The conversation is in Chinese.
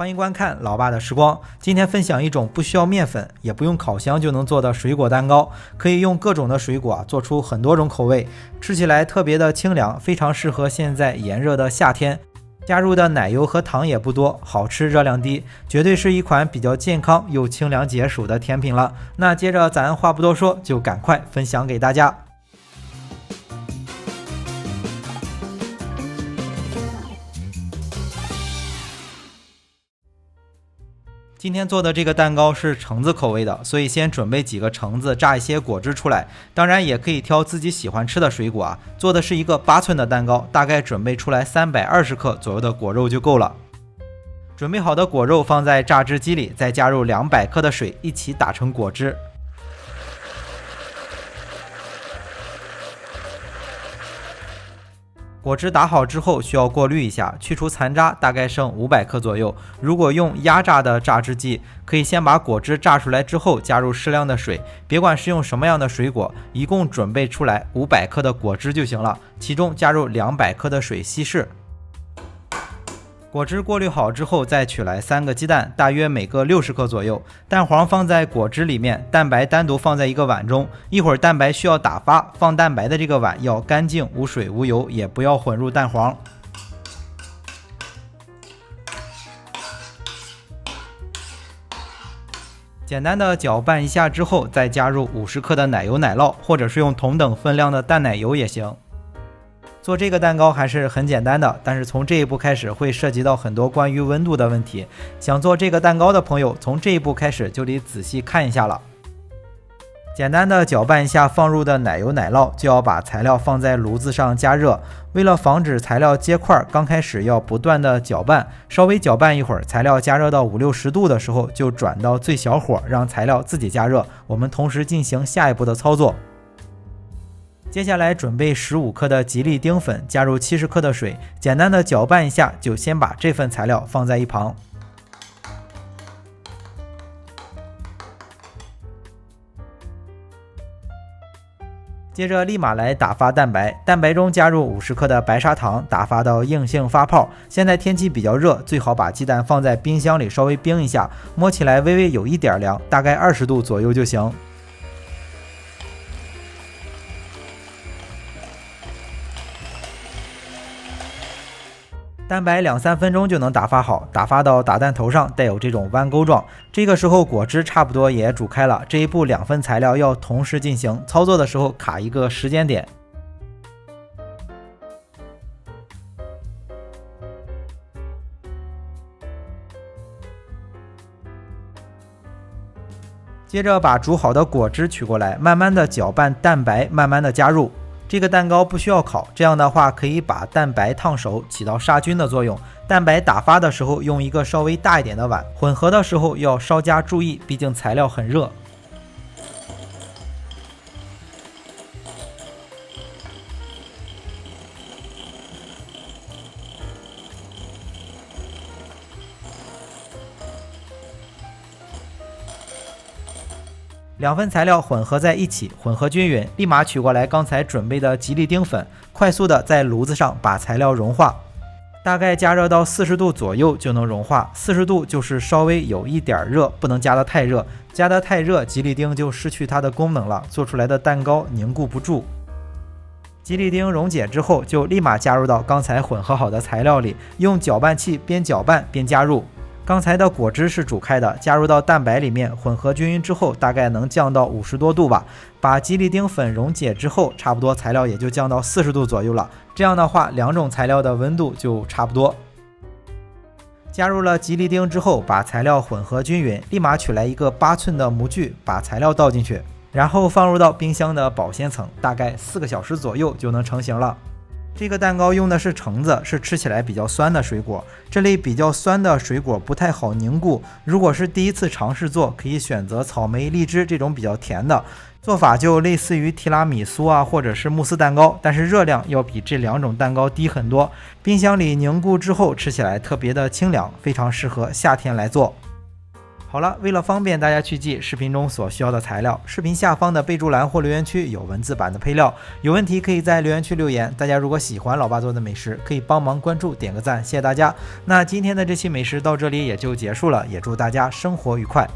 欢迎观看老爸的时光。今天分享一种不需要面粉，也不用烤箱就能做的水果蛋糕，可以用各种的水果做出很多种口味，吃起来特别的清凉，非常适合现在炎热的夏天。加入的奶油和糖也不多，好吃热量低，绝对是一款比较健康又清凉解暑的甜品了。那接着咱话不多说，就赶快分享给大家。今天做的这个蛋糕是橙子口味的，所以先准备几个橙子，榨一些果汁出来。当然也可以挑自己喜欢吃的水果啊。做的是一个8寸的蛋糕，大概准备出来320克左右的果肉就够了。准备好的果肉放在榨汁机里，再加入200克的水，一起打成果汁。果汁打好之后需要过滤一下，去除残渣，大概剩500克左右。如果用压榨的榨汁机，可以先把果汁榨出来之后加入适量的水，别管是用什么样的水果，一共准备出来500克的果汁就行了，其中加入200克的水稀释。果汁过滤好之后，再取来3个鸡蛋，大约每个60克左右。蛋黄放在果汁里面，蛋白单独放在一个碗中。一会儿蛋白需要打发，放蛋白的这个碗要干净，无水无油，也不要混入蛋黄。简单的搅拌一下之后，再加入50克的奶油奶酪，或者是用同等分量的淡奶油也行。做这个蛋糕还是很简单的，但是从这一步开始会涉及到很多关于温度的问题。想做这个蛋糕的朋友，从这一步开始就得仔细看一下了。简单的搅拌一下放入的奶油奶酪，就要把材料放在炉子上加热。为了防止材料结块，刚开始要不断的搅拌，稍微搅拌一会儿，材料加热到50-60度的时候，就转到最小火，让材料自己加热。我们同时进行下一步的操作。接下来准备15克的吉利丁粉，加入70克的水，简单的搅拌一下，就先把这份材料放在一旁。接着立马来打发蛋白，蛋白中加入50克的白砂糖，打发到硬性发泡。现在天气比较热，最好把鸡蛋放在冰箱里稍微冰一下，摸起来微微有一点凉，大概20度左右就行。蛋白2-3分钟就能打发好，打发到打蛋头上带有这种弯钩状。这个时候果汁差不多也煮开了，这一步2份材料要同时进行，操作的时候卡一个时间点。接着把煮好的果汁取过来，慢慢的搅拌蛋白，慢慢的加入。这个蛋糕不需要烤，这样的话可以把蛋白烫熟，起到杀菌的作用。蛋白打发的时候用一个稍微大一点的碗，混合的时候要稍加注意，毕竟材料很热。2份材料混合在一起，混合均匀，立马取过来刚才准备的吉利丁粉，快速的在炉子上把材料融化，大概加热到40度左右就能融化。40度就是稍微有一点热，不能加得太热，加得太热吉利丁就失去它的功能了，做出来的蛋糕凝固不住。吉利丁溶解之后，就立马加入到刚才混合好的材料里，用搅拌器边搅拌边加入。刚才的果汁是煮开的，加入到蛋白里面，混合均匀之后，大概能降到50多度吧。把吉利丁粉溶解之后，差不多材料也就降到40度左右了。这样的话，2种材料的温度就差不多。加入了吉利丁之后，把材料混合均匀，立马取来一个8寸的模具，把材料倒进去，然后放入到冰箱的保鲜层，大概4个小时左右就能成型了。这个蛋糕用的是橙子，是吃起来比较酸的水果。这类比较酸的水果不太好凝固，如果是第一次尝试做，可以选择草莓、荔枝这种比较甜的。做法就类似于提拉米苏啊，或者是慕斯蛋糕，但是热量要比这2种蛋糕低很多。冰箱里凝固之后，吃起来特别的清凉，非常适合夏天来做。好了，为了方便大家去记视频中所需要的材料，视频下方的备注栏或留言区有文字版的配料，有问题可以在留言区留言。大家如果喜欢老爸做的美食，可以帮忙关注点个赞，谢谢大家。那今天的这期美食到这里也就结束了，也祝大家生活愉快。